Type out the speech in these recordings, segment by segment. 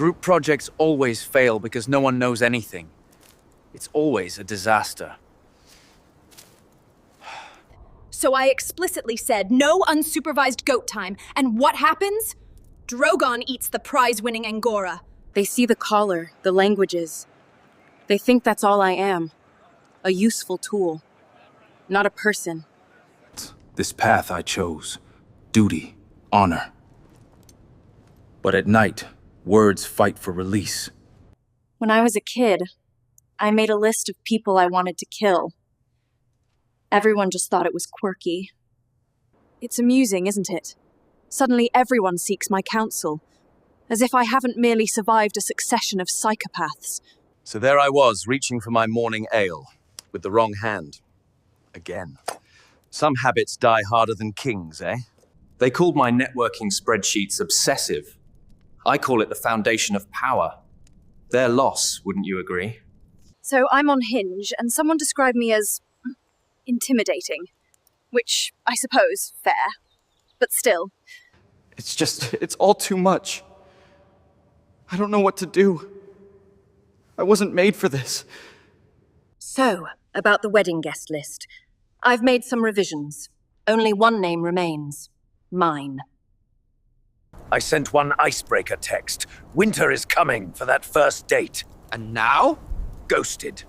Group projects always fail because no one knows anything. It's always a disaster. So I explicitly said no unsupervised goat time, and what happens? Drogon eats the prize-winning Angora. They see the collar, the languages. They think that's all I am. A useful tool. Not a person. This path I chose. Duty, honor. But at night, words fight for release. When I was a kid, I made a list of people I wanted to kill. Everyone just thought it was quirky. It's amusing, isn't it? Suddenly everyone seeks my counsel, as if I haven't merely survived a succession of psychopaths. So there I was, reaching for my morning ale, with the wrong hand. Again. Some habits die harder than kings, eh? They called my networking spreadsheets obsessive. I call it the foundation of power. Their loss, wouldn't you agree? So I'm on Hinge, and someone described me as intimidating. Which, I suppose, fair. But still. It's all too much. I don't know what to do. I wasn't made for this. So, about the wedding guest list. I've made some revisions. Only one name remains. Mine. I sent one icebreaker text. Winter is coming for that first date. And now? Ghosted.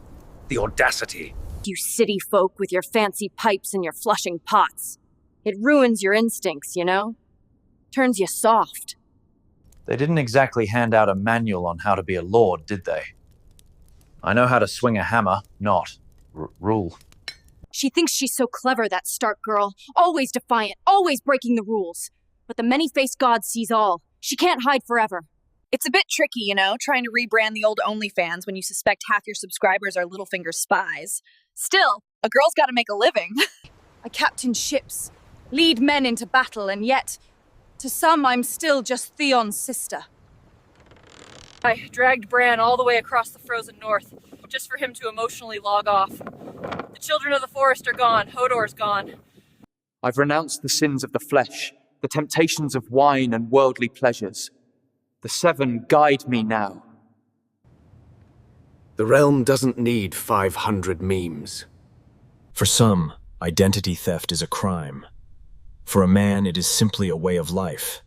The audacity. You city folk with your fancy pipes and your flushing pots. It ruins your instincts, you know? Turns you soft. They didn't exactly hand out a manual on how to be a lord, did they? I know how to swing a hammer, not rule. She thinks she's so clever, that Stark girl. Always defiant, always breaking the rules. But the many-faced god sees all. She can't hide forever. It's a bit tricky, you know, trying to rebrand the old OnlyFans when you suspect half your subscribers are Littlefinger spies. Still, a girl's gotta make a living. I captain ships, lead men into battle, and yet, to some, I'm still just Theon's sister. I dragged Bran all the way across the frozen north, just for him to emotionally log off. The children of the forest are gone, Hodor's gone. I've renounced the sins of the flesh, the temptations of wine and worldly pleasures. The Seven guide me now. The realm doesn't need 500 memes. For some, identity theft is a crime. For a man, it is simply a way of life.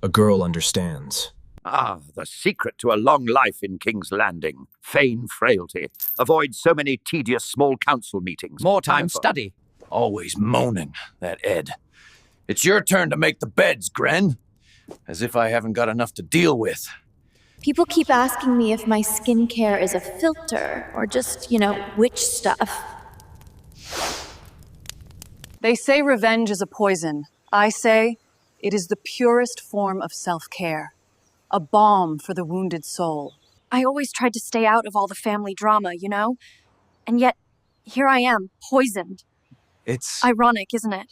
A girl understands. Ah, the secret to a long life in King's Landing. Feign frailty. Avoid so many tedious small council meetings. More time study. Always moaning, that Ed. It's your turn to make the beds, Gren. As if I haven't got enough to deal with. People keep asking me if my skincare is a filter or just, witch stuff. They say revenge is a poison. I say it is the purest form of self-care. A balm for the wounded soul. I always tried to stay out of all the family drama, you know? And yet, here I am, poisoned. It's ironic, isn't it?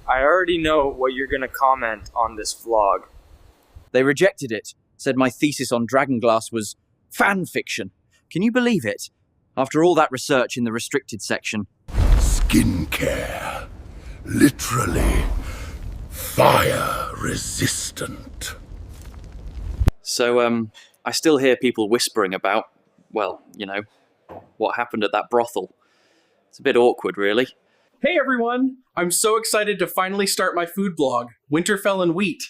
I already know what you're gonna comment on this vlog. They rejected it, said my thesis on Dragonglass was fan fiction. Can you believe it? After all that research in the restricted section. Skincare. Literally fire resistant. So, I still hear people whispering about, well, what happened at that brothel. It's a bit awkward, really. Hey everyone! I'm so excited to finally start my food blog, Winterfell and Wheat.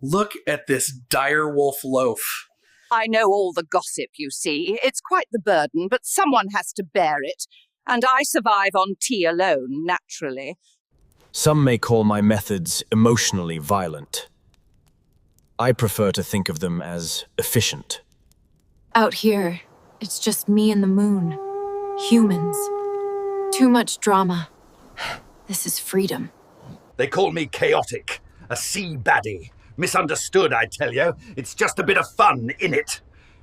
Look at this dire wolf loaf. I know all the gossip, you see. It's quite the burden, but someone has to bear it. And I survive on tea alone, naturally. Some may call my methods emotionally violent. I prefer to think of them as efficient. Out here, it's just me and the moon. Humans. Too much drama. This is freedom. They call me chaotic, a sea baddie. Misunderstood, I tell you. It's just a bit of fun, innit?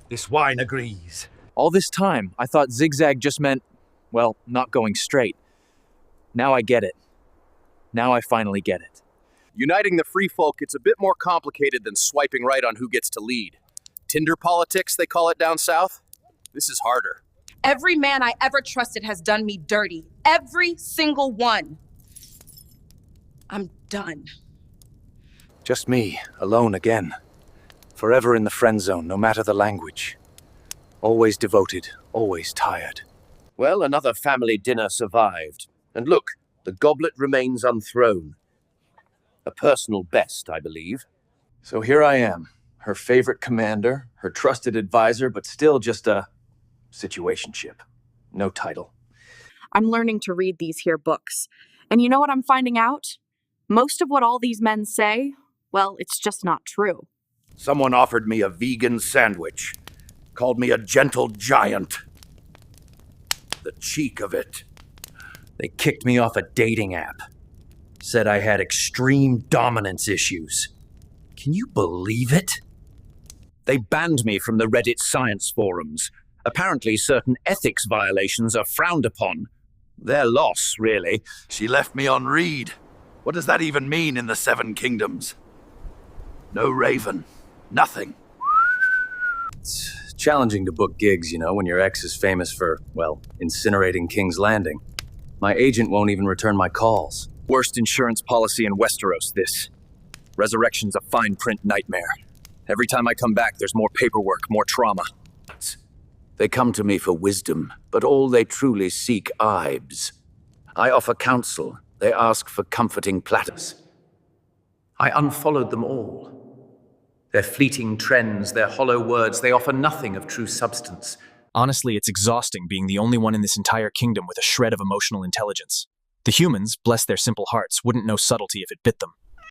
This wine agrees. All this time, I thought zigzag just meant, well, not going straight. Now I get it. Now I finally get it. Uniting the free folk, it's a bit more complicated than swiping right on who gets to lead. Tinder politics, they call it down south. This is harder. Every man I ever trusted has done me dirty. Every single one. I'm done. Just me, alone again. Forever in the friend zone, no matter the language. Always devoted, always tired. Well, another family dinner survived. And look, the goblet remains unthrown. A personal best, I believe. So here I am, her favorite commander, her trusted advisor, but still just a situationship. No title. I'm learning to read these here books. And you know what I'm finding out? Most of what all these men say, well, it's just not true. Someone offered me a vegan sandwich. Called me a gentle giant. The cheek of it. They kicked me off a dating app. Said I had extreme dominance issues. Can you believe it? They banned me from the Reddit science forums. Apparently certain ethics violations are frowned upon. Their loss, really. She left me on read. What does that even mean in the Seven Kingdoms? No raven. Nothing. It's challenging to book gigs, you know, when your ex is famous for, well, incinerating King's Landing. My agent won't even return my calls. Worst insurance policy in Westeros, this. Resurrection's a fine print nightmare. Every time I come back, there's more paperwork, more trauma. They come to me for wisdom, but all they truly seek ibes. I offer counsel. They ask for comforting platters. I unfollowed them all. Their fleeting trends, their hollow words, they offer nothing of true substance. Honestly, it's exhausting being the only one in this entire kingdom with a shred of emotional intelligence. The humans, bless their simple hearts, wouldn't know subtlety if it bit them.